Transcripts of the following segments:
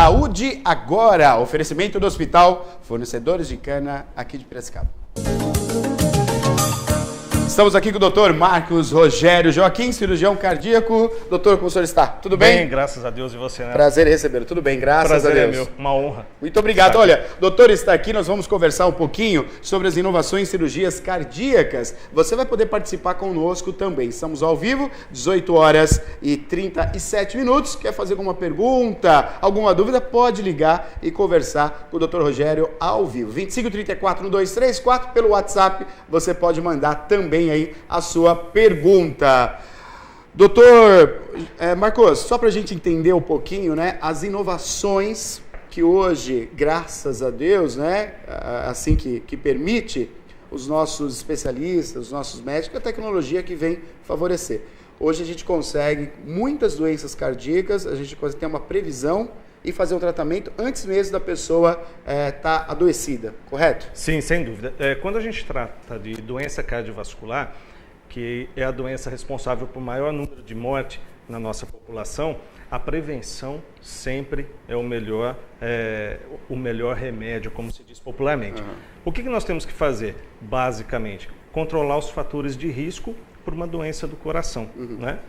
Saúde Agora, oferecimento do Hospital Fornecedores de Cana, aqui de Piracicaba. Estamos aqui com o Dr. Marcos Rogério Joaquim, cirurgião cardíaco. Doutor, como o senhor está? Tudo bem? Bem, graças a Deus, e você, né? Prazer em recebê-lo. Tudo bem, graças a Deus. Prazer é meu, uma honra. Muito obrigado. Olha, o doutor está aqui, nós vamos conversar um pouquinho sobre as inovações em cirurgias cardíacas. Você vai poder participar conosco também. Estamos ao vivo, 18 horas e 37 minutos. Quer fazer alguma pergunta, alguma dúvida? Pode ligar e conversar com o Dr. Rogério ao vivo. 2534-1234 pelo WhatsApp. Você pode mandar também aí a sua pergunta. Doutor Marcos, só para a gente entender um pouquinho, né, as inovações que hoje, graças a Deus, né, assim que permite os nossos especialistas, os nossos médicos, a tecnologia que vem favorecer. Hoje a gente consegue muitas doenças cardíacas, a gente consegue ter uma previsão e fazer um tratamento antes mesmo da pessoa estar adoecida, correto? Sim, sem dúvida. Quando a gente trata de doença cardiovascular, que é a doença responsável por maior número de morte na nossa população, a prevenção sempre é o melhor remédio, como se diz popularmente. Uhum. O que nós temos que fazer? Basicamente, controlar os fatores de risco por uma doença do coração, né?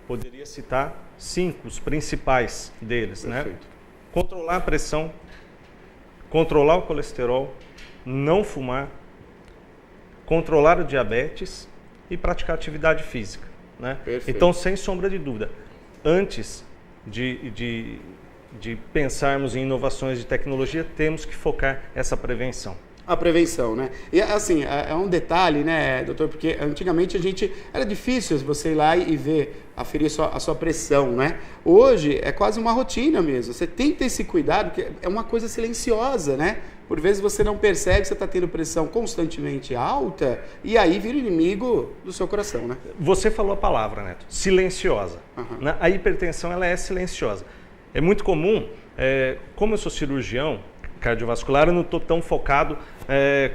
Poderia citar 5, os principais deles, né? Controlar a pressão, controlar o colesterol, não fumar, controlar o diabetes e praticar atividade física, né? Então, sem sombra de dúvida, antes de pensarmos em inovações de tecnologia, temos que focar essa prevenção. A prevenção, né? E assim, é um detalhe, né, doutor, porque antigamente era difícil você ir lá e ver, aferir a sua pressão, né? Hoje é quase uma rotina mesmo. Você tem que ter esse cuidado, porque é uma coisa silenciosa, né? Por vezes você não percebe que você está tendo pressão constantemente alta e aí vira inimigo do seu coração, né? Você falou a palavra, Neto, silenciosa. Uhum. A hipertensão, ela é silenciosa. É muito comum, como eu sou cirurgião cardiovascular, eu não estou tão focado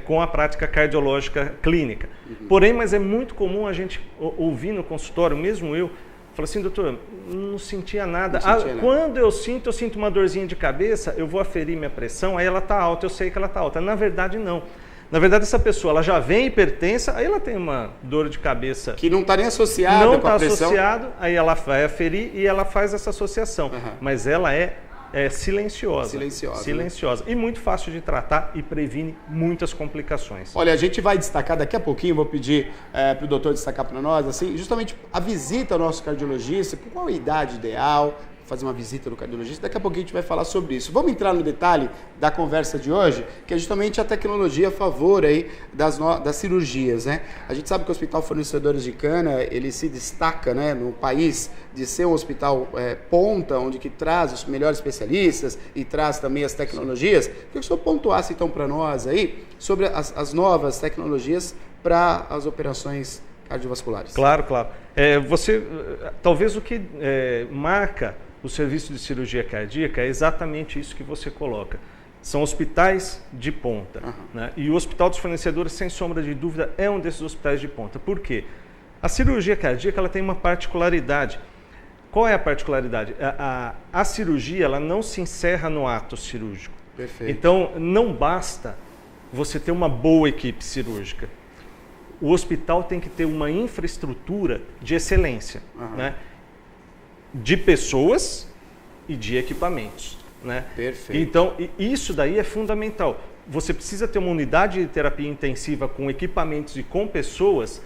com a prática cardiológica clínica. Uhum. Porém, mas é muito comum a gente ouvir no consultório, mesmo eu, falar assim, doutor, não sentia nada. Quando eu sinto uma dorzinha de cabeça, eu vou aferir minha pressão, aí ela está alta, eu sei que ela está alta. Na verdade, não. Na verdade, essa pessoa ela já vem hipertensa, aí ela tem uma dor de cabeça que não está nem associada com a pressão. Não está associado, aí ela vai aferir e ela faz essa associação. Uhum. Mas ela é silenciosa. Silenciosa. Né? E muito fácil de tratar e previne muitas complicações. Olha, a gente vai destacar daqui a pouquinho, vou pedir para o doutor destacar para nós, assim, justamente a visita ao nosso cardiologista, por qual a idade ideal, fazer uma visita no cardiologista, daqui a pouquinho a gente vai falar sobre isso. Vamos entrar no detalhe da conversa de hoje, que é justamente a tecnologia a favor aí das cirurgias, né? A gente sabe que o Hospital Fornecedores de Cana, ele se destaca, né, no país de ser um hospital ponta, onde que traz os melhores especialistas e traz também as tecnologias. Queria que o senhor pontuasse então para nós aí sobre as novas tecnologias para as operações cardiovasculares. Claro. Talvez o que marca o serviço de cirurgia cardíaca é exatamente isso que você coloca. São hospitais de ponta. Uhum. Né? E o Hospital dos Fornecedores, sem sombra de dúvida, é um desses hospitais de ponta. Por quê? A cirurgia cardíaca ela tem uma particularidade. Qual é a particularidade? A cirurgia ela não se encerra no ato cirúrgico. Perfeito. Então, não basta você ter uma boa equipe cirúrgica. O hospital tem que ter uma infraestrutura de excelência. Uhum. Né? De pessoas e de equipamentos, né? Perfeito. Então, isso daí é fundamental. Você precisa ter uma unidade de terapia intensiva com equipamentos e com pessoas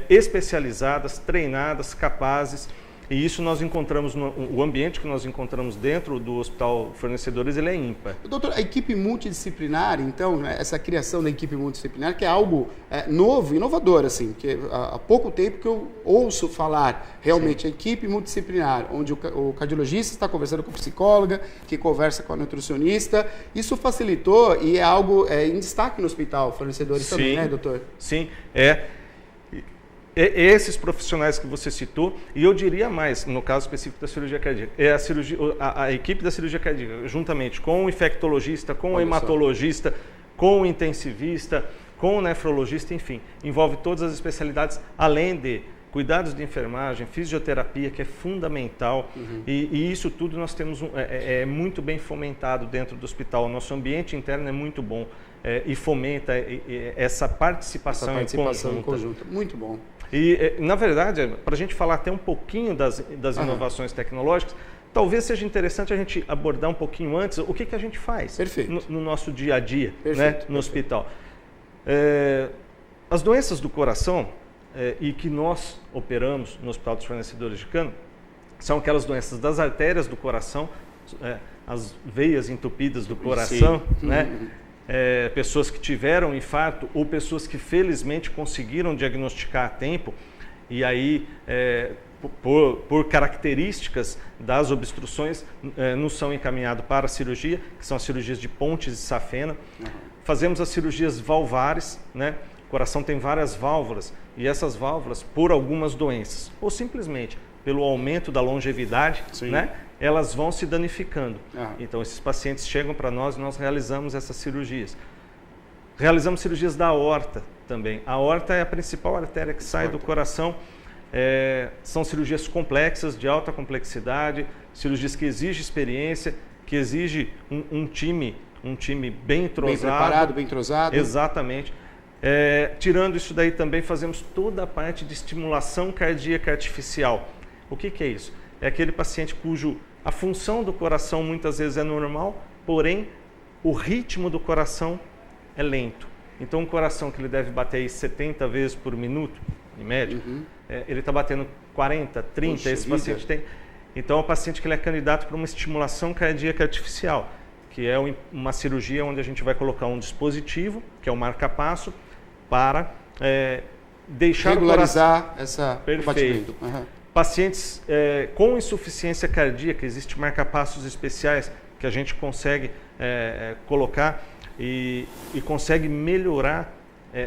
especializadas, treinadas, capazes. E isso nós encontramos, o ambiente que nós encontramos dentro do Hospital Fornecedores, ele é ímpar. Doutor, a equipe multidisciplinar, então, né, essa criação da equipe multidisciplinar, que é algo novo, inovador, assim, que há pouco tempo que eu ouço falar realmente a equipe multidisciplinar, onde o cardiologista está conversando com a psicóloga, que conversa com a nutricionista. Isso facilitou e é algo em destaque no Hospital Fornecedores também, né, doutor? Sim, esses profissionais que você citou, e eu diria mais, no caso específico da cirurgia cardíaca, a equipe da cirurgia cardíaca, juntamente com o infectologista, com o hematologista, com o intensivista, com o nefrologista, enfim, envolve todas as especialidades, além de cuidados de enfermagem, fisioterapia, que é fundamental, e isso tudo nós temos muito bem fomentado dentro do hospital. O nosso ambiente interno é muito bom e fomenta essa participação em conjunto. Muito bom. E, na verdade, para a gente falar até um pouquinho das inovações tecnológicas, talvez seja interessante a gente abordar um pouquinho antes o que a gente faz no nosso dia a dia, né, no hospital. As doenças do coração, e que nós operamos no Hospital dos Fornecedores de Cano, são aquelas doenças das artérias do coração, as veias entupidas do coração, né? Pessoas que tiveram infarto ou pessoas que felizmente conseguiram diagnosticar a tempo e aí por características das obstruções nos são encaminhados para a cirurgia, que são as cirurgias de pontes e safena. Fazemos as cirurgias valvares, né? O coração tem várias válvulas e essas válvulas, por algumas doenças ou simplesmente pelo aumento da longevidade, né, elas vão se danificando. Então, esses pacientes chegam para nós e nós realizamos essas cirurgias. Realizamos cirurgias da aorta também. A aorta é a principal artéria que sai do coração. São cirurgias complexas, de alta complexidade, cirurgias que exigem experiência, que exigem um time bem entrosado. Bem preparado, bem entrosado. Exatamente. Tirando isso daí também fazemos toda a parte de estimulação cardíaca artificial. O que é isso? É aquele paciente a função do coração muitas vezes é normal, porém o ritmo do coração é lento. Então um coração que ele deve bater aí 70 vezes por minuto, em média, ele está batendo 40, 30, Poxa, esse paciente tem. Então é um paciente que ele é candidato para uma estimulação cardíaca artificial, que é uma cirurgia onde a gente vai colocar um dispositivo, que é o marca-passo, para deixar regularizar o batimento. Pacientes com insuficiência cardíaca, existem marca-passos especiais que a gente consegue colocar e consegue melhorar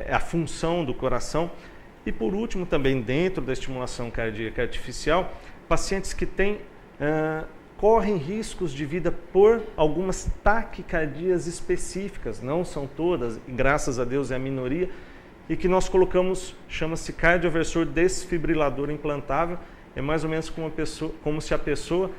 a função do coração. E por último, também dentro da estimulação cardíaca artificial, pacientes que correm riscos de vida por algumas taquicardias específicas, não são todas, graças a Deus é a minoria, e que nós colocamos, chama-se cardioversor desfibrilador implantável. É mais ou menos como se a pessoa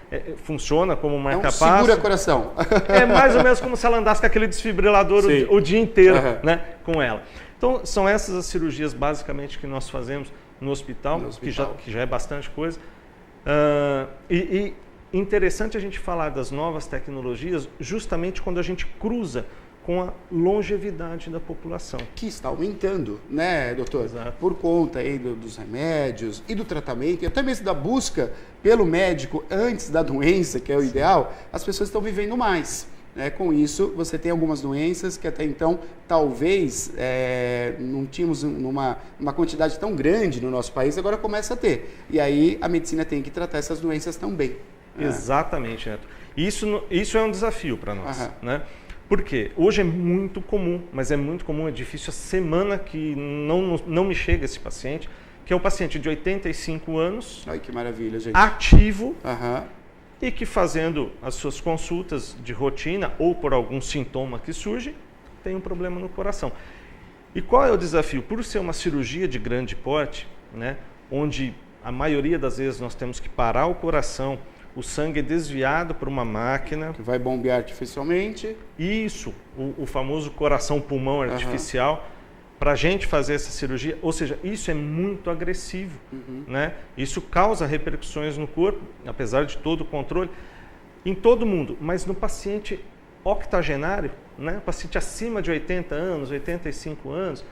funciona como marca-passo. Segura coração. É mais ou menos como se ela andasse com aquele desfibrilador o dia inteiro, né, com ela. Então, são essas as cirurgias basicamente que nós fazemos no hospital. Que já é bastante coisa. E interessante a gente falar das novas tecnologias justamente quando a gente cruza com a longevidade da população. Que está aumentando, né, doutor? Exato. Por conta aí dos remédios e do tratamento, e até mesmo da busca pelo médico antes da doença, que é o ideal, as pessoas estão vivendo mais. Com isso, você tem algumas doenças que até então, talvez, não tínhamos uma quantidade tão grande no nosso país, agora começa a ter. E aí, a medicina tem que tratar essas doenças também. Exatamente, Neto. Isso é um desafio para nós, né? Porque hoje é muito comum, mas é muito comum, é difícil a semana que não me chega esse paciente, que é um paciente de 85 anos, ai, que maravilha, gente. Ativo, e que fazendo as suas consultas de rotina ou por algum sintoma que surge, tem um problema no coração. E qual é o desafio? Por ser uma cirurgia de grande porte, né, onde a maioria das vezes nós temos que parar o coração, o sangue é desviado por uma máquina. Que vai bombear artificialmente. Isso, o famoso coração-pulmão artificial, para a gente fazer essa cirurgia. Ou seja, isso é muito agressivo, né? Isso causa repercussões no corpo, apesar de todo o controle, em todo mundo. Mas no paciente octogenário, né? Paciente acima de 80 anos, 85 anos,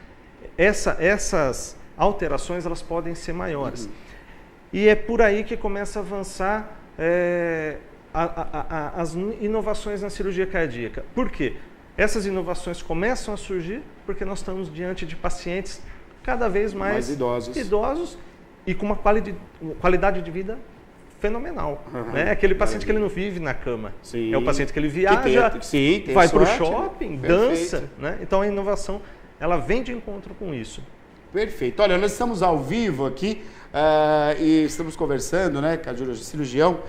essas alterações elas podem ser maiores. E é por aí que começa a avançar as inovações na cirurgia cardíaca. Por quê? Essas inovações começam a surgir porque nós estamos diante de pacientes cada vez mais idosos e com uma qualidade de vida fenomenal. Né? Aquele paciente que ele não vive na cama. Sim. É o paciente que ele viaja, vai para o shopping, dança. Né? Então a inovação ela vem de encontro com isso. Perfeito. Olha, nós estamos ao vivo aqui e estamos conversando, né, com o cirurgião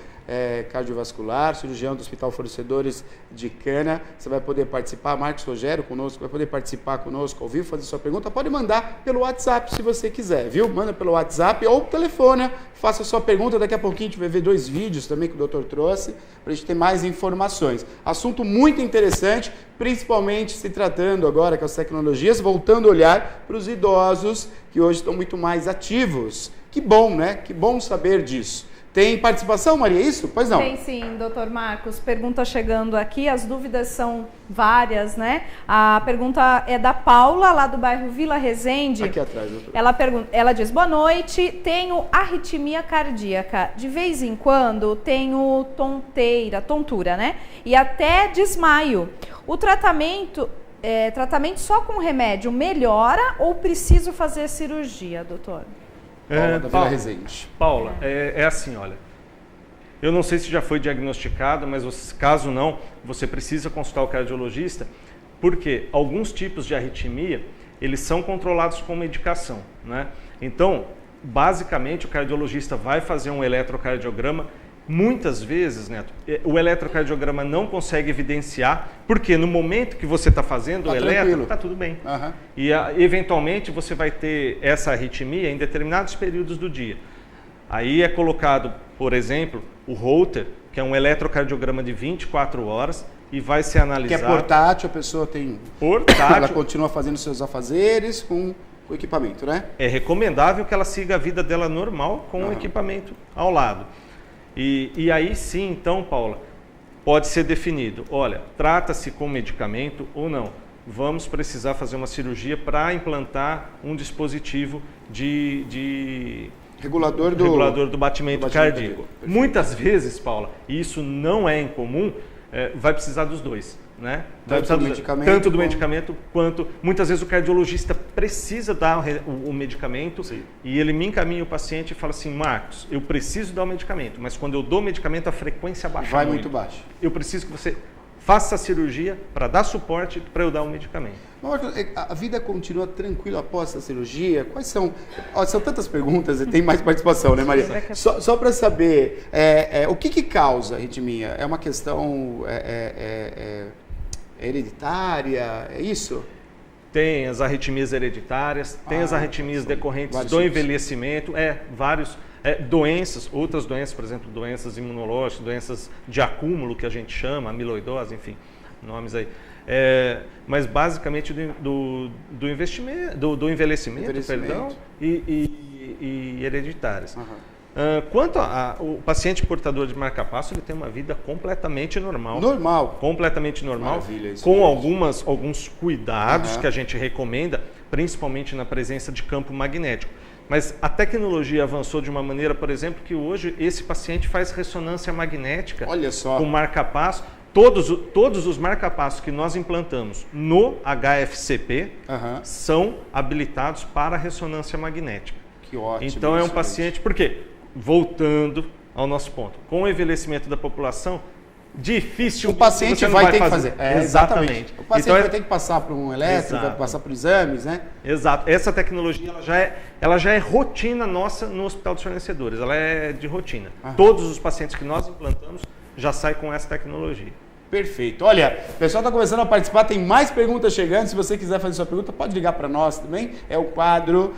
cardiovascular, cirurgião do Hospital Fornecedores de Cana. Você vai poder participar, Marcos Rogério conosco, vai poder participar conosco ao vivo, fazer sua pergunta. Pode mandar pelo WhatsApp se você quiser, viu? Manda pelo WhatsApp ou telefona, faça sua pergunta. Daqui a pouquinho a gente vai ver 2 vídeos também que o doutor trouxe, para a gente ter mais informações. Assunto muito interessante, principalmente se tratando agora com as tecnologias, voltando a olhar para os idosos que hoje estão muito mais ativos. Que bom, né? Que bom saber disso. Tem participação, Maria, é isso? Pois não. Tem sim, doutor Marcos. Pergunta chegando aqui, as dúvidas são várias, né? A pergunta é da Paula, lá do bairro Vila Resende. Aqui atrás, doutor. Ela diz, boa noite, tenho arritmia cardíaca. De vez em quando tenho tontura, né? E até desmaio. O tratamento só com remédio melhora ou preciso fazer cirurgia, doutor? Paula, da Vila Resende. Paula, é assim, olha, eu não sei se já foi diagnosticado, mas caso não, você precisa consultar o cardiologista, porque alguns tipos de arritmia, eles são controlados com medicação, né? Então, basicamente, o cardiologista vai fazer um eletrocardiograma. Muitas vezes, Neto, o eletrocardiograma não consegue evidenciar, porque no momento que você está fazendo o eletro, está tudo bem. Uhum. E eventualmente você vai ter essa arritmia em determinados períodos do dia. Aí é colocado, por exemplo, o Holter, que é um eletrocardiograma de 24 horas, e vai ser analisado. Que é portátil, a pessoa tem... Portátil. Ela continua fazendo seus afazeres com o equipamento, né? É recomendável que ela siga a vida dela normal com o equipamento ao lado. E aí sim, então, Paula, pode ser definido, olha, trata-se com medicamento ou não. Vamos precisar fazer uma cirurgia para implantar um dispositivo de regulador do batimento cardíaco. Muitas vezes, Paula, e isso não é incomum, vai precisar dos dois. Né? Tanto do medicamento quanto... Muitas vezes o cardiologista precisa dar o medicamento. Sim. E ele me encaminha o paciente e fala assim, Marcos, eu preciso dar o medicamento, mas quando eu dou o medicamento a frequência baixa vai muito baixo. Eu preciso que você faça a cirurgia para dar suporte para eu dar o medicamento. Marcos, a vida continua tranquila após essa cirurgia? Quais são... são tantas perguntas e tem mais participação, né, Maria? Só para saber, o que causa arritmia? É uma questão... hereditária, é isso? Tem as arritmias hereditárias, tem as arritmias decorrentes do envelhecimento, doenças, outras doenças, por exemplo, doenças imunológicas, doenças de acúmulo, que a gente chama, amiloidose, enfim, nomes aí. Mas basicamente do envelhecimento, perdão, e hereditárias. Quanto ao paciente portador de marca-passo, ele tem uma vida completamente normal. Completamente normal. Maravilha, isso com mesmo. alguns cuidados que a gente recomenda, principalmente na presença de campo magnético. Mas a tecnologia avançou de uma maneira, por exemplo, que hoje esse paciente faz ressonância magnética. Olha só. Com marca-passo. Todos os marca-passos que nós implantamos no HFCP são habilitados para ressonância magnética. Que ótimo. Então é um paciente... Por quê? Voltando ao nosso ponto, com o envelhecimento da população, difícil o paciente vai ter que fazer. Exatamente. O paciente vai ter que passar por um eletro, vai passar por exames, né? Exato. Essa tecnologia ela já é rotina nossa no Hospital dos Fornecedores, ela é de rotina. Todos os pacientes que nós implantamos já saem com essa tecnologia. Perfeito. Olha, o pessoal está começando a participar, tem mais perguntas chegando. Se você quiser fazer sua pergunta, pode ligar para nós também. É o quadro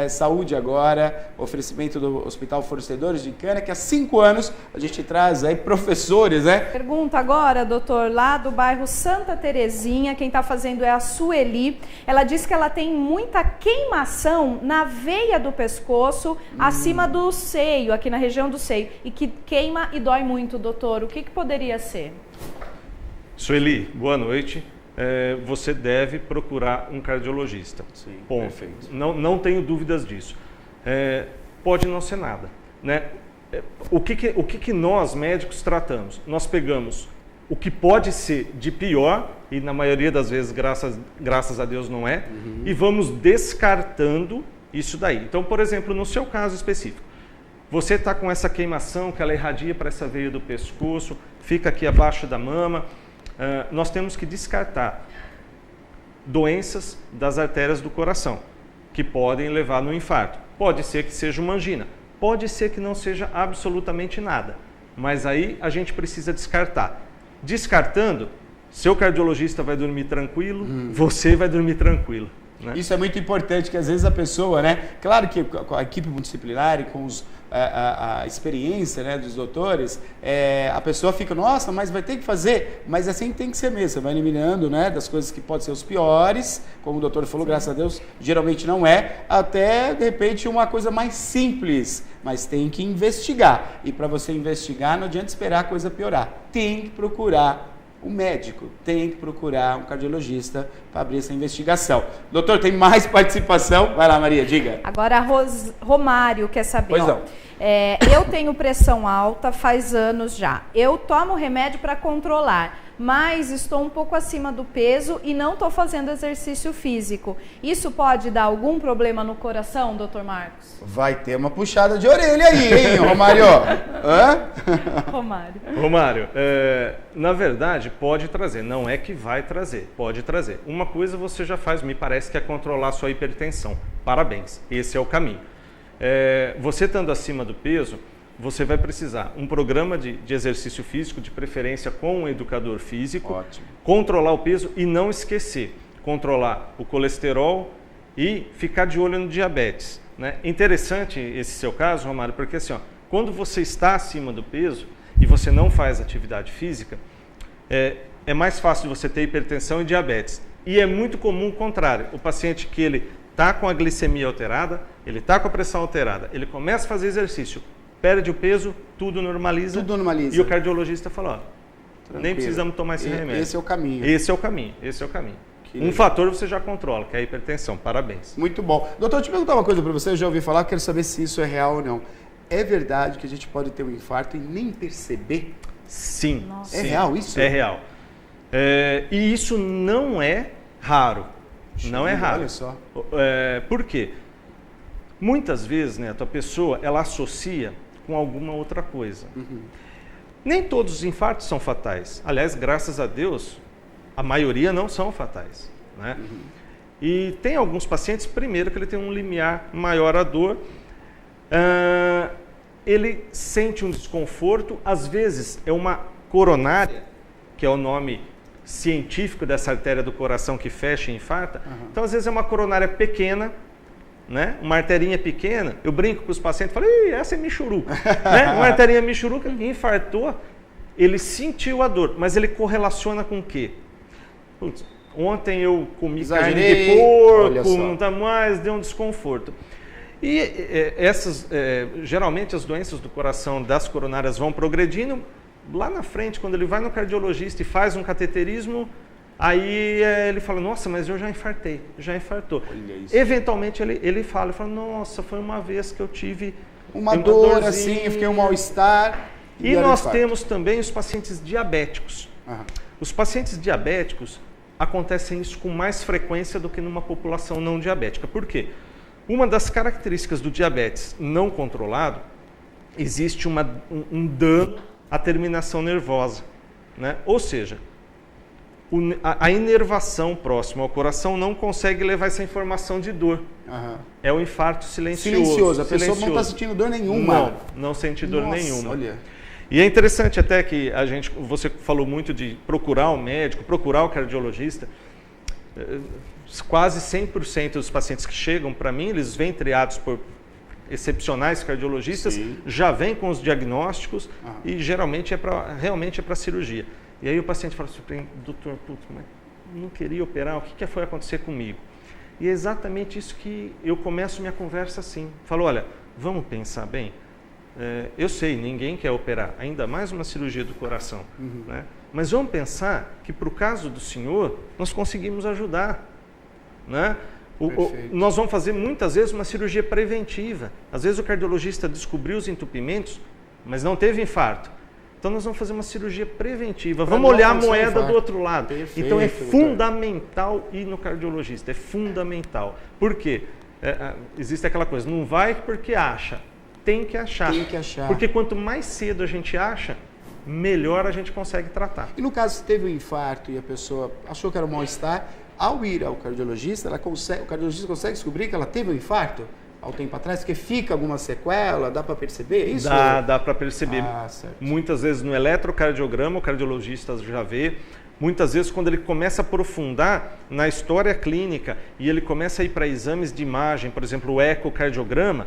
Saúde Agora, oferecimento do Hospital Fornecedores de Cana, que há 5 anos a gente traz aí professores, né? Pergunta agora, doutor, lá do bairro Santa Terezinha, quem está fazendo é a Sueli. Ela diz que ela tem muita queimação na veia do pescoço, acima do seio, aqui na região do seio, e que queima e dói muito, doutor. O que poderia ser? Sueli, boa noite. Você deve procurar um cardiologista. Sim, ponto. Perfeito. Não tenho dúvidas disso. Pode não ser nada, né? O que nós médicos tratamos? Nós pegamos o que pode ser de pior, e na maioria das vezes, graças a Deus, não é, e vamos descartando isso daí. Então, por exemplo, no seu caso específico, você está com essa queimação que ela irradia para essa veia do pescoço, fica aqui abaixo da mama. Nós temos que descartar doenças das artérias do coração, que podem levar no infarto. Pode ser que seja uma angina, pode ser que não seja absolutamente nada. Mas aí a gente precisa descartar. Descartando, seu cardiologista vai dormir tranquilo, você vai dormir tranquilo. Né? Isso é muito importante, que às vezes a pessoa, né? Claro que com a equipe multidisciplinar e com a experiência, né, dos doutores, a pessoa fica, nossa, mas vai ter que fazer. Mas assim tem que ser mesmo, você vai eliminando, né, das coisas que podem ser os piores, como o doutor falou, graças a Deus, geralmente não é, até de repente uma coisa mais simples, mas tem que investigar. E para você investigar, não adianta esperar a coisa piorar, tem que procurar um médico, tem que procurar um cardiologista para abrir essa investigação. Doutor, tem mais participação? Vai lá, Maria, diga. Agora, Romário quer saber. Pois não. Eu tenho pressão alta faz anos já. Eu tomo remédio para controlar, mas estou um pouco acima do peso e não estou fazendo exercício físico. Isso pode dar algum problema no coração, doutor Marcos? Vai ter uma puxada de orelha aí, hein, Romário? Hã? Romário, na verdade, pode trazer. Não é que vai trazer, pode trazer. Uma coisa você já faz, me parece que é controlar a sua hipertensão. Parabéns, esse é o caminho. Você estando acima do peso, você vai precisar um programa de exercício físico, de preferência com um educador físico. Ótimo. Controlar o peso e não esquecer, controlar o colesterol e ficar de olho no diabetes. Né? Interessante esse seu caso, Romário, porque assim, quando você está acima do peso e você não faz atividade física, é mais fácil de você ter hipertensão e diabetes. E é muito comum o contrário, o paciente que ele está com a glicemia alterada, ele está com a pressão alterada, ele começa a fazer exercício, perde o peso, tudo normaliza. Tudo normaliza. E o cardiologista fala, nem precisamos tomar esse remédio. Esse é o caminho. Esse é o caminho. Um fator você já controla, que é a hipertensão. Parabéns. Muito bom. Doutor, deixa eu perguntar uma coisa para você, eu já ouvi falar, quero saber se isso é real ou não. É verdade que a gente pode ter um infarto e nem perceber? Sim. Nossa. É real isso? É real. E isso não é raro. Não é raro. Olha só. Por quê? Muitas vezes, né, a tua pessoa, ela associa com alguma outra coisa. Nem todos os infartos são fatais. Aliás, graças a Deus, a maioria não são fatais. Né? E tem alguns pacientes, primeiro, que ele tem um limiar maior à dor, ele sente um desconforto, às vezes é uma coronária, que é o nome científico dessa artéria do coração que fecha e infarta. Então, às vezes é uma coronária pequena, né? Uma arterinha pequena, eu brinco com os pacientes, falo, essa é michuruca. Né? Uma arterinha michuruca, infartou, ele sentiu a dor, mas ele correlaciona com o quê? Putz, ontem eu comi carne de porco, não está mais, deu um desconforto. E geralmente as doenças do coração das coronárias vão progredindo, lá na frente, quando ele vai no cardiologista e faz um cateterismo, aí ele fala, nossa, mas eu já infartei, já infartou. Eventualmente ele fala, nossa, foi uma vez que eu tive uma dor assim, eu fiquei um mal-estar. E nós temos também os pacientes diabéticos. Os pacientes diabéticos, acontecem isso com mais frequência do que numa população não diabética. Por quê? Uma das características do diabetes não controlado, existe um dano à terminação nervosa. Né? Ou seja, a inervação próxima ao coração não consegue levar essa informação de dor. É o infarto silencioso. A pessoa não está sentindo dor nenhuma. Não sente dor nenhuma. Olha. E é interessante até que você falou muito de procurar o médico, procurar o cardiologista. Quase 100% dos pacientes que chegam para mim, eles vêm triados por excepcionais cardiologistas, já vêm com os diagnósticos e geralmente realmente é para cirurgia. E aí o paciente fala assim, doutor, mas não queria operar, o que foi acontecer comigo? E é exatamente isso que eu começo minha conversa assim. Falo, olha, vamos pensar bem. Eu sei, ninguém quer operar, ainda mais uma cirurgia do coração. Né? Mas vamos pensar que para o caso do senhor, nós conseguimos ajudar. Né? Nós vamos fazer muitas vezes uma cirurgia preventiva. Às vezes o cardiologista descobriu os entupimentos, mas não teve infarto. Então nós vamos fazer uma cirurgia preventiva. Vamos olhar a moeda do outro lado. Perfeito, então é fundamental ir no cardiologista, é fundamental. Por quê? Existe aquela coisa, não vai porque acha. Tem que achar. Porque quanto mais cedo a gente acha, melhor a gente consegue tratar. E no caso, se teve um infarto e a pessoa achou que era um mal-estar, ao ir ao cardiologista, o cardiologista consegue descobrir que ela teve um infarto? ao tempo atrás? Porque fica alguma sequela, dá para perceber isso? Dá para perceber. Certo. Muitas vezes no eletrocardiograma, o cardiologista já vê. Muitas vezes quando ele começa a aprofundar na história clínica e ele começa a ir para exames de imagem, por exemplo, o ecocardiograma,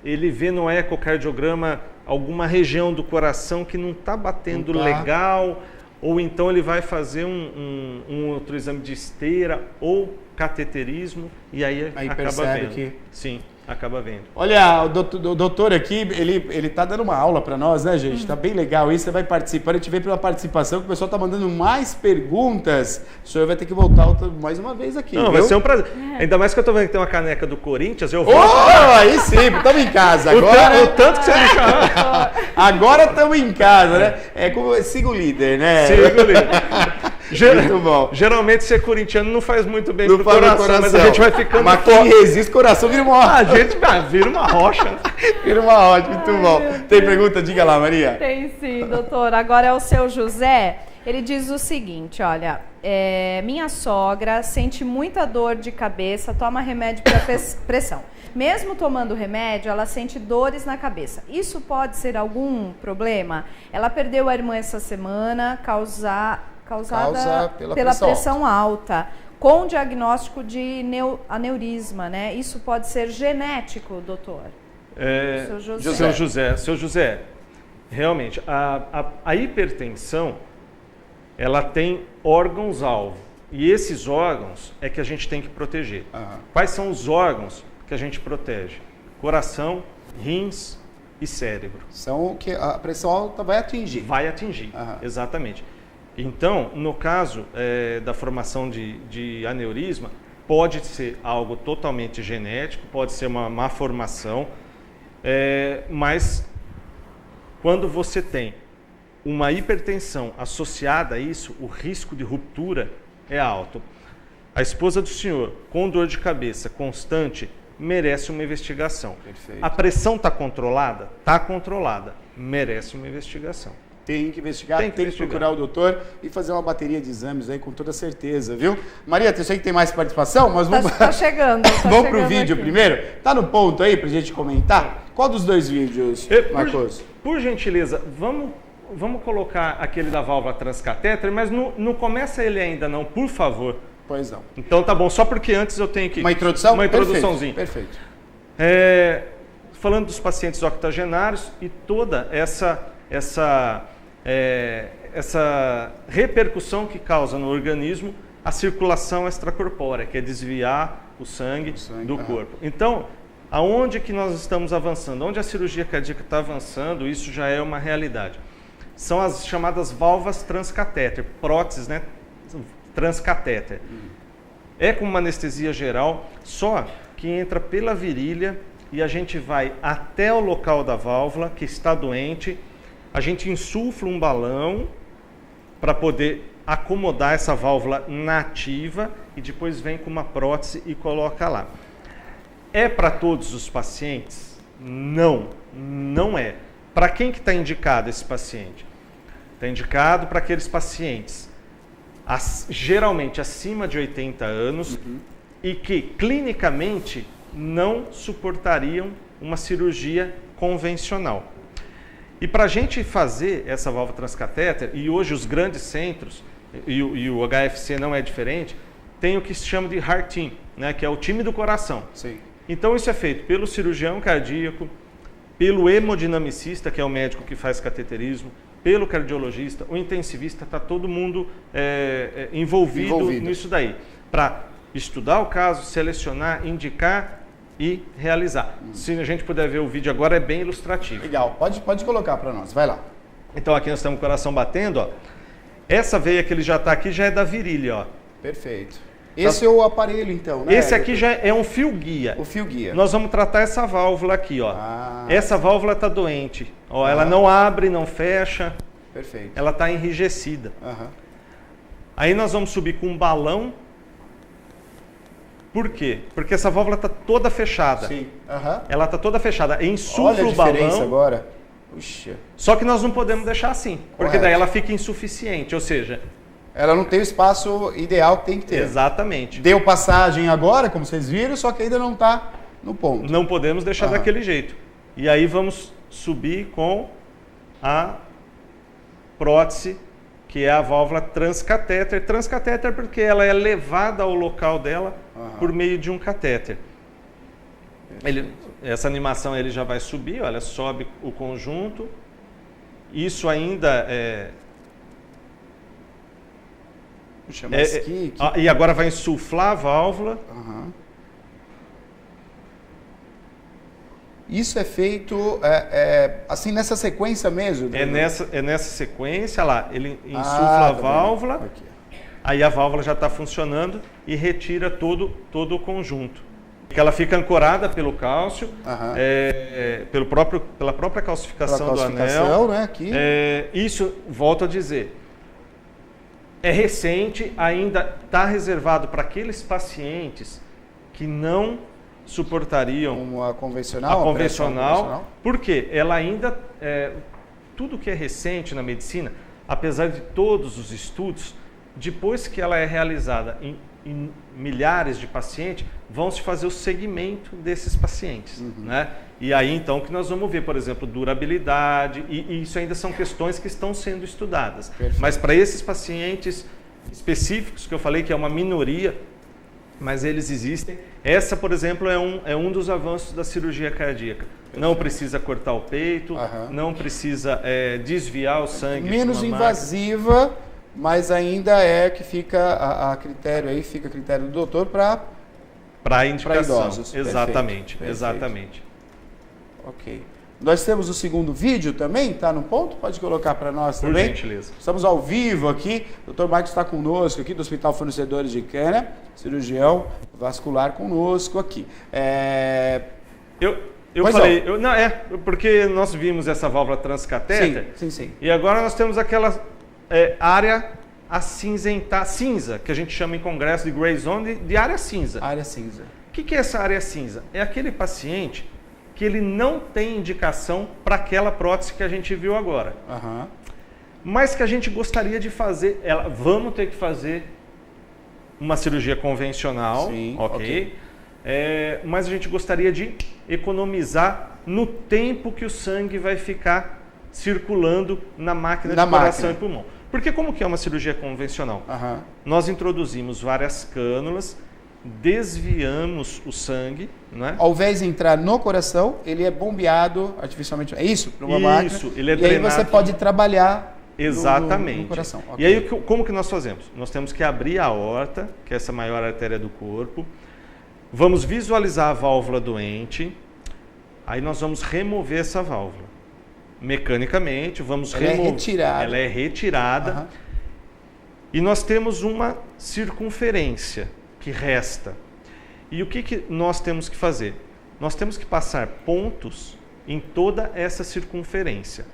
ele vê no ecocardiograma alguma região do coração que não está batendo legal, ou então ele vai fazer um outro exame de esteira ou cateterismo e aí acaba vendo. Que... Sim, acaba vendo. Olha, o doutor aqui, ele tá dando uma aula para nós, né, gente? Tá bem legal isso, você vai participar, a gente vê pela participação que o pessoal tá mandando mais perguntas. O senhor vai ter que voltar mais uma vez aqui, Não, viu? vai ser um prazer. Ainda mais que eu tô vendo que tem uma caneca do Corinthians, eu vou... Aí sim, estamos em casa. Agora... O tanto que você me chamou. Agora estamos em casa, né? É como siga o líder, né? Siga o líder. Muito bom. Geralmente ser corintiano não faz muito bem pro coração, mas a gente vai ficando... Mas quem resiste, o coração vira uma rocha. A gente vira uma rocha. Vira uma rocha, muito bom. Tem pergunta? Diga lá, Maria. Tem sim, doutor. Agora é o seu José. Ele diz o seguinte, olha, minha sogra sente muita dor de cabeça, toma remédio para pressão. Mesmo tomando remédio, ela sente dores na cabeça. Isso pode ser algum problema? Ela perdeu a irmã essa semana, causada pela pressão alta, com diagnóstico de aneurisma, né? Isso pode ser genético, doutor? Seu José, realmente, a hipertensão, ela tem órgãos-alvo. E esses órgãos é que a gente tem que proteger. Quais são os órgãos que a gente protege? Coração, rins e cérebro. São que a pressão alta vai atingir. Vai atingir, exatamente. Então, no caso da formação de aneurisma, pode ser algo totalmente genético, pode ser uma má formação, mas quando você tem uma hipertensão associada a isso, o risco de ruptura é alto. A esposa do senhor, com dor de cabeça constante, merece uma investigação. Perfeito. A pressão está controlada? Está controlada. Merece uma investigação. Tem que investigar, tem que procurar o doutor e fazer uma bateria de exames aí com toda certeza, viu? Maria, eu sei que tem mais participação, mas vamos... Tá chegando. Vamos pro vídeo aqui primeiro? Tá no ponto aí pra gente comentar? Qual dos dois vídeos, Marcos? Por gentileza, vamos colocar aquele da válvula transcatéter, mas não começa ele ainda não, por favor. Pois não. Então tá bom, só porque antes eu tenho que... Uma introdução? Uma introduçãozinha. Perfeito. Falando dos pacientes octogenários e toda essa repercussão que causa no organismo a circulação extracorpórea, que é desviar o sangue do corpo. Então, aonde que nós estamos avançando? Onde a cirurgia cardíaca está avançando, isso já é uma realidade. São as chamadas válvulas transcatéter, próteses, né? Transcatéter. É com uma anestesia geral, só que entra pela virilha e a gente vai até o local da válvula que está doente, a gente insufla um balão para poder acomodar essa válvula nativa e depois vem com uma prótese e coloca lá. É para todos os pacientes? Não, não é. Para quem que está indicado esse paciente? Está indicado para aqueles pacientes geralmente acima de 80 anos e que clinicamente não suportariam uma cirurgia convencional. E para a gente fazer essa válvula transcatéter, e hoje os grandes centros, e o HFC não é diferente, tem o que se chama de Heart Team, né, que é o time do coração. Sim. Então isso é feito pelo cirurgião cardíaco, pelo hemodinamicista, que é o médico que faz cateterismo, pelo cardiologista, o intensivista, está todo mundo envolvido nisso daí, para estudar o caso, selecionar, indicar e realizar. Se a gente puder ver o vídeo agora, é bem ilustrativo. Legal, pode colocar para nós, vai lá. Então aqui nós temos o coração batendo, ó. Essa veia que ele já está aqui já é da virilha, ó. Perfeito. Esse é o aparelho, então, né? Esse aqui já é um fio guia. O fio guia. Nós vamos tratar essa válvula aqui, ó. Essa válvula está doente. Ó, ela não abre, não fecha. Perfeito. Ela está enrijecida. Aí nós vamos subir com um balão. Por quê? Porque essa válvula está toda fechada. Sim. Ela está toda fechada. Insufla o balão. Olha a diferença agora. Puxa. Só que nós não podemos deixar assim. Porque daí ela fica insuficiente. Ou seja... Ela não tem o espaço ideal que tem que ter. Exatamente. Deu passagem agora, como vocês viram, só que ainda não está no ponto. Não podemos deixar daquele jeito. E aí vamos subir com a prótese, que é a válvula transcatéter. Transcatéter porque ela é levada ao local dela por meio de um catéter. Essa animação ele já vai subir, olha, sobe o conjunto. Isso ainda é... Puxa, mas E agora vai insuflar a válvula. Isso é feito assim nessa sequência mesmo? É nessa sequência, lá, ele insufla a válvula, aí a válvula já está funcionando e retira todo o conjunto. Que ela fica ancorada pelo cálcio, pela própria calcificação do anel. Né, aqui. Isso, volto a dizer, é recente, ainda está reservado para aqueles pacientes que não suportariam a convencional. Porque ela ainda, tudo que é recente na medicina, apesar de todos os estudos, depois que ela é realizada em milhares de pacientes, vão se fazer o segmento desses pacientes, né? E aí então que nós vamos ver, por exemplo, durabilidade, e isso ainda são questões que estão sendo estudadas. Perfeito. Mas para esses pacientes específicos que eu falei que é uma minoria, mas eles existem. Essa, por exemplo, é um dos avanços da cirurgia cardíaca. Perfeito. Não precisa cortar o peito, não precisa desviar o sangue. Menos invasiva, mas ainda que fica a critério aí, fica a critério do doutor para indicação. Idosos. Exatamente, Perfeito. exatamente. Ok. Nós temos o segundo vídeo também, tá no ponto? Pode colocar para nós também. Por gentileza. Estamos ao vivo aqui. O Dr. Marcos está conosco aqui do Hospital Fornecedores de Cana, cirurgião vascular conosco aqui. Eu falei, porque nós vimos essa válvula transcatéter. Sim. E agora nós temos aquela área cinza, que a gente chama em congresso de gray zone, de área cinza. Área cinza. O que é essa área cinza? É aquele paciente que ele não tem indicação para aquela prótese que a gente viu agora. Mas que a gente gostaria de fazer, vamos ter que fazer uma cirurgia convencional, ok? Mas a gente gostaria de economizar no tempo que o sangue vai ficar circulando na máquina de coração e pulmão. Porque como que é uma cirurgia convencional? Nós introduzimos várias cânulas, desviamos o sangue, né? Ao invés de entrar no coração, ele é bombeado artificialmente. É isso? Para uma máquina. Isso, ele é e drenado. aí você pode trabalhar exatamente. no coração. E aí como que nós fazemos? Nós temos que abrir a aorta, que é essa maior artéria do corpo. Vamos visualizar a válvula doente. Aí nós vamos remover essa válvula. Mecanicamente, vamos remover. Ela é retirada. E nós temos uma circunferência que resta. E o que nós temos que fazer? Nós temos que passar pontos em toda essa circunferência.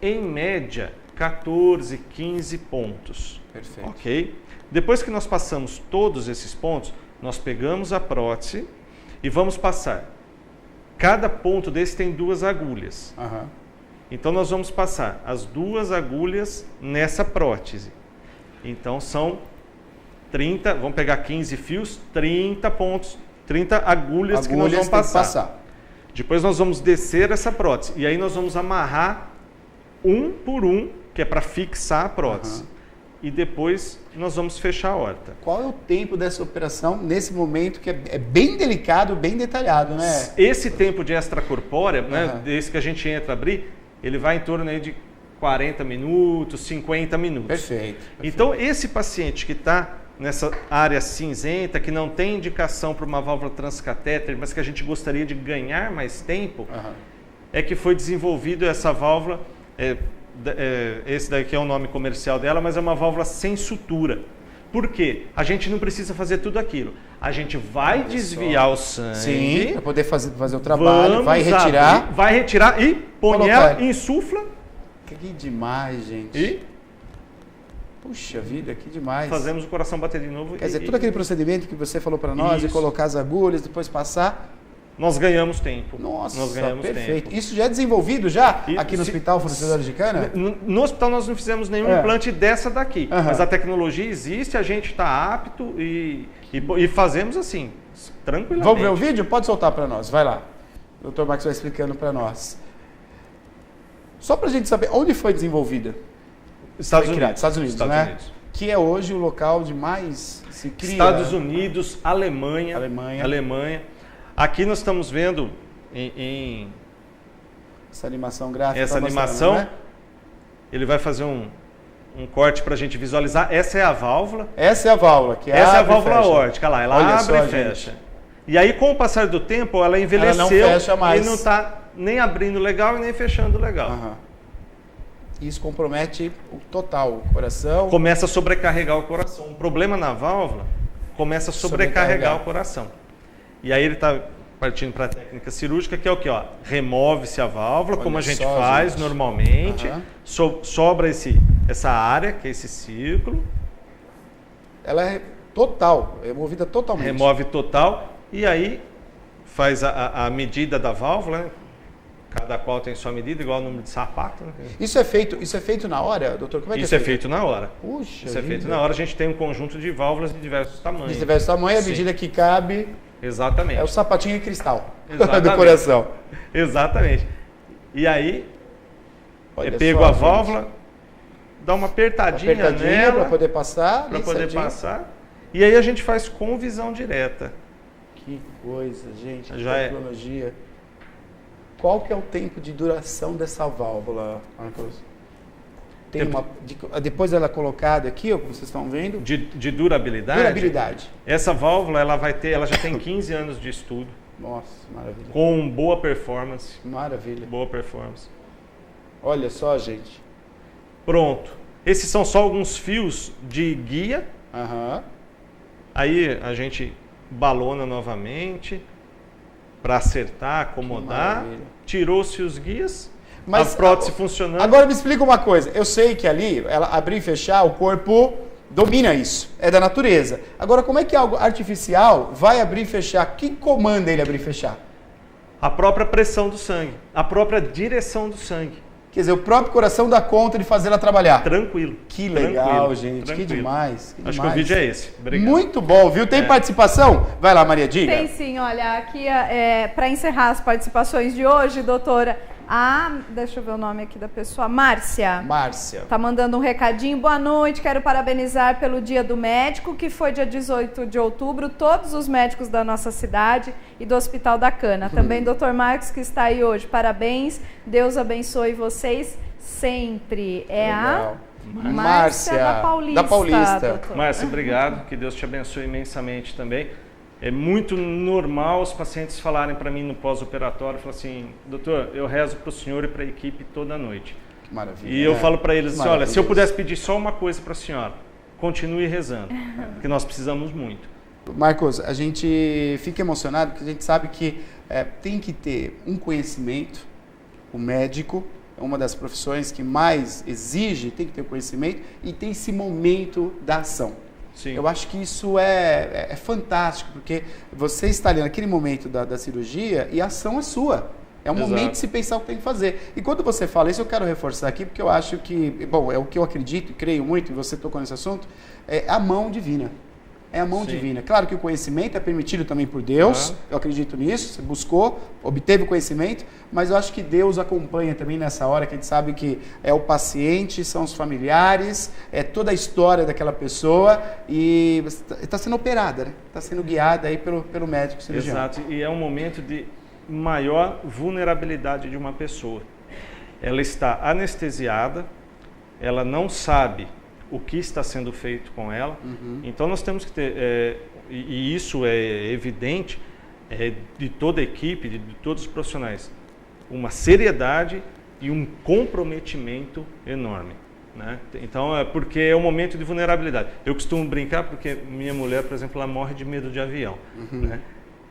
Em média, 14, 15 pontos. Perfeito. Ok? Depois que nós passamos todos esses pontos, nós pegamos a prótese e vamos passar. Cada ponto desse tem 2 agulhas. Então nós vamos passar as 2 agulhas nessa prótese. Então são 30, vamos pegar 15 fios, 30 pontos, 30 agulhas que nós vamos passar. Depois nós vamos descer essa prótese. E aí nós vamos amarrar um por um, que é para fixar a prótese. E depois nós vamos fechar a aorta. Qual é o tempo dessa operação nesse momento que é bem delicado, bem detalhado, né? Esse tempo de extracorpórea, né, desde que a gente entra a abrir, ele vai em torno aí de 40 minutos, 50 minutos. Perfeito. Então esse paciente que está nessa área cinzenta, que não tem indicação para uma válvula transcatéter, mas que a gente gostaria de ganhar mais tempo, é que foi desenvolvido essa válvula, esse daqui é o nome comercial dela, mas é uma válvula sem sutura. Por quê? A gente não precisa fazer tudo aquilo. A gente vai desviar o sangue. Para poder fazer o trabalho, vai retirar. Vai retirar e põe ela, insufla. Que demais, gente. E puxa vida, que demais. Fazemos o coração bater de novo. Quer dizer, todo aquele procedimento que você falou para nós, de colocar as agulhas, depois passar. Nós ganhamos tempo. Nossa, nós ganhamos perfeito. tempo. Isso já é desenvolvido aqui no Hospital Fornecedores de Cana? No hospital nós não fizemos nenhum implante dessa daqui. Mas a tecnologia existe, a gente está apto e fazemos assim. tranquilamente. Vamos ver o vídeo? Pode soltar para nós, vai lá. O Dr. Marcos vai explicando para nós. Só para a gente saber, onde foi desenvolvida? Estados Unidos. Estados Unidos, né? Que é hoje o local de mais se cria. Estados Unidos, Alemanha. Aqui nós estamos vendo essa animação gráfica. Essa animação, né? Ele vai fazer um corte para a gente visualizar. Essa é a válvula. Essa é a válvula. Essa é a válvula aórtica. Olha lá, ela abre e fecha. E aí, com o passar do tempo, ela envelheceu. Ela não fecha mais. E não está nem abrindo legal e nem fechando legal. Isso compromete o total, o coração. Começa a sobrecarregar o coração. Um problema na válvula começa a sobrecarregar o coração. E aí ele está partindo para a técnica cirúrgica, que é o que? Remove-se a válvula, como a gente faz normalmente. Sobra essa área, que é esse círculo. Ela é total, é removida totalmente. Remove total. E aí faz a medida da válvula, né? Cada qual tem sua medida, igual o número de sapato. Né? Isso é feito na hora, doutor? Como é que isso é feito na hora. Puxa, isso é feito na hora. A gente tem um conjunto de válvulas de diversos tamanhos. De diversos tamanhos, a medida que cabe. Exatamente. É o sapatinho de cristal do coração. Exatamente. E aí, pego a válvula, dá uma apertadinha nela. Para poder passar. Para poder passar. E aí a gente faz com visão direta. Que coisa, gente. Já tecnologia. Qual que é o tempo de duração dessa válvula, Marcos? Depois ela é colocada aqui, como vocês estão vendo. De durabilidade? Durabilidade. Essa válvula ela já tem 15 anos de estudo. Nossa, maravilha. Com boa performance. Maravilha. Boa performance. Olha só, gente. Pronto. Esses são só alguns fios de guia. Aí a gente balona novamente para acertar, acomodar. Tirou-se os guias. Mas a prótese funcionando. Agora me explica uma coisa. Eu sei que ali, ela abrir e fechar, o corpo domina isso. É da natureza. Agora, como é que algo artificial vai abrir e fechar? Quem comanda ele abrir e fechar? A própria pressão do sangue. A própria direção do sangue. Quer dizer, o próprio coração dá conta de fazer ela trabalhar. Tranquilo. Que legal, gente. Tranquilo. Que demais. Acho que o vídeo é esse. Obrigado. Muito bom, viu? Tem participação? Vai lá, Maria, diga. Tem sim, olha, aqui para encerrar as participações de hoje, doutora, deixa eu ver o nome aqui da pessoa, Márcia. Tá mandando um recadinho. Boa noite, quero parabenizar pelo Dia do Médico, que foi dia 18 de outubro, todos os médicos da nossa cidade e do Hospital da Cana. Também doutor Marcos, que está aí hoje. Parabéns, Deus abençoe vocês sempre. Legal. A Márcia da Paulista. Márcia, obrigado, que Deus te abençoe imensamente também. É muito normal os pacientes falarem para mim no pós-operatório, falam assim, doutor, eu rezo para o senhor e para a equipe toda noite. Que maravilha. E eu falo para eles assim, olha, se eu pudesse pedir só uma coisa para a senhora, continue rezando, porque nós precisamos muito. Marcos, a gente fica emocionado porque a gente sabe que tem que ter um conhecimento, o médico é uma das profissões que mais exige, tem que ter conhecimento e tem esse momento da ação. Sim. Eu acho que isso é fantástico, porque você está ali naquele momento da cirurgia e a ação é sua. É um momento de se pensar o que tem que fazer. E quando você fala isso, eu quero reforçar aqui, porque eu acho que, bom, é o que eu acredito e creio muito, e você tocou nesse assunto, é a mão divina. É a mão divina. Claro que o conhecimento é permitido também por Deus, eu acredito nisso, você buscou, obteve o conhecimento, mas eu acho que Deus acompanha também nessa hora, que a gente sabe que é o paciente, são os familiares, é toda a história daquela pessoa e está sendo operada, né? Está sendo guiada aí pelo médico cirurgião. Exato, e é um momento de maior vulnerabilidade de uma pessoa. Ela está anestesiada, ela não sabe o que está sendo feito com ela. Então nós temos que ter, e isso é evidente, de toda a equipe, de todos os profissionais, uma seriedade e um comprometimento enorme. Né? Então, porque é um momento de vulnerabilidade. Eu costumo brincar porque minha mulher, por exemplo, ela morre de medo de avião. Né?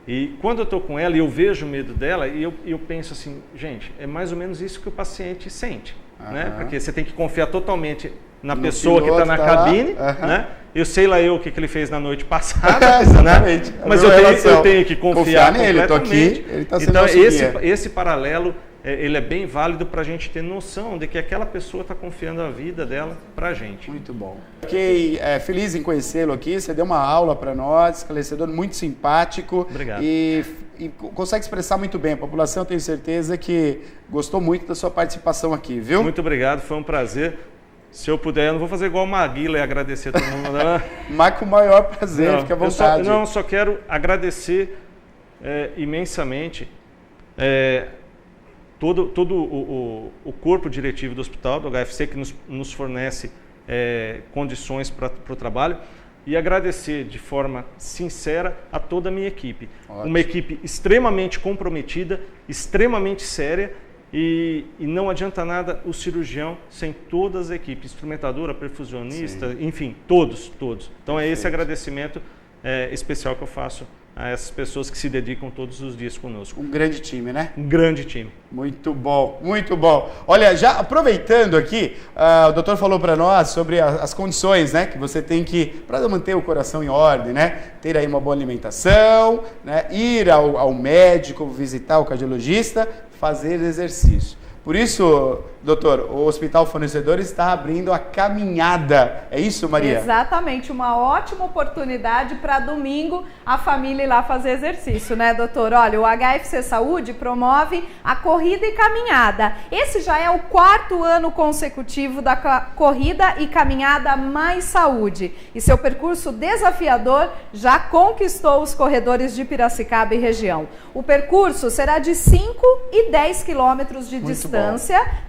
E quando eu estou com ela e eu vejo o medo dela, e eu penso assim, gente, é mais ou menos isso que o paciente sente. Né? Porque você tem que confiar totalmente na pessoa que está na cabine, né? Eu sei lá o que ele fez na noite passada, exatamente. Né? Mas eu tenho que confiar nele, eu tô aqui, ele tá sendo então esse paralelo ele é bem válido para a gente ter noção de que aquela pessoa está confiando a vida dela para a gente. Muito bom. Fiquei feliz em conhecê-lo aqui, você deu uma aula para nós, esclarecedor, muito simpático. Obrigado. E consegue expressar muito bem. A população, eu tenho certeza que gostou muito da sua participação aqui, viu? Muito obrigado, foi um prazer. Se eu puder, eu não vou fazer igual o Maguila e agradecer todo mundo. Mas com o maior prazer, fica à vontade. Só quero agradecer imensamente todo o corpo diretivo do hospital, do HFC, que nos fornece condições para o trabalho, e agradecer de forma sincera a toda a minha equipe. Ótimo. Uma equipe extremamente comprometida, extremamente séria, e não adianta nada o cirurgião sem todas as equipes, instrumentadora, perfusionista, enfim, todos. Então é esse agradecimento especial que eu faço a essas pessoas que se dedicam todos os dias conosco. Um grande time, né? Um grande time. Muito bom, muito bom. Olha, já aproveitando aqui, o doutor falou para nós sobre as condições, né, que você tem que, para manter o coração em ordem, né, ter aí uma boa alimentação, né, ir ao médico, visitar o cardiologista, fazer exercício. Por isso, doutor, o Hospital Fornecedor está abrindo a caminhada. É isso, Maria? Exatamente, uma ótima oportunidade para domingo a família ir lá fazer exercício, né, doutor? Olha, o HFC Saúde promove a corrida e caminhada. Esse já é o 4º ano consecutivo da corrida e caminhada Mais Saúde. E seu percurso desafiador já conquistou os corredores de Piracicaba e região. O percurso será de 5 e 10 quilômetros de distância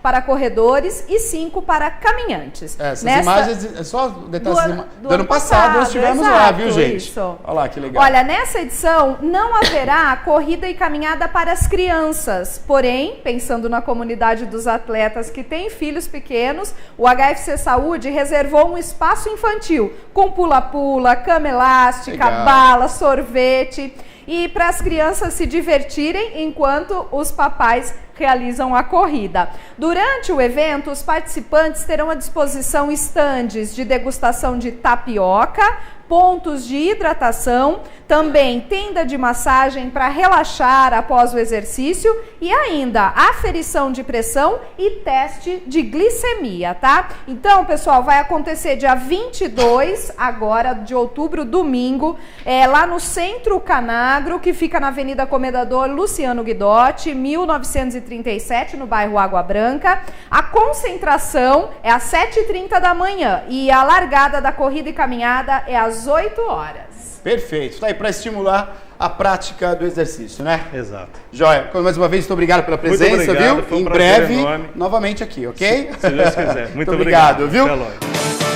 para corredores e 5 para caminhantes. Essas imagens, só detalhes do ano passado nós estivemos lá, viu, gente? Isso. Olha lá, que legal. Olha, nessa edição não haverá corrida e caminhada para as crianças, porém, pensando na comunidade dos atletas que têm filhos pequenos, o HFC Saúde reservou um espaço infantil com pula-pula, cama elástica, bala, sorvete, e para as crianças se divertirem enquanto os papais realizam a corrida. Durante o evento, os participantes terão à disposição estandes de degustação de tapioca, pontos de hidratação, também tenda de massagem para relaxar após o exercício e ainda aferição de pressão e teste de glicemia, tá? Então, pessoal, vai acontecer dia 22 agora de outubro, domingo, lá no Centro Canagro, que fica na Avenida Comendador Luciano Guidotti, 1937, no bairro Água Branca. A concentração é às 7h30 da manhã e a largada da corrida e caminhada é às 8 horas. Perfeito. Está aí para estimular a prática do exercício, né? Exato. Joia. Mais uma vez, muito obrigado pela presença, viu? Foi um em breve, enorme. novamente aqui, ok? Se Deus quiser. Muito obrigado, viu? Até logo.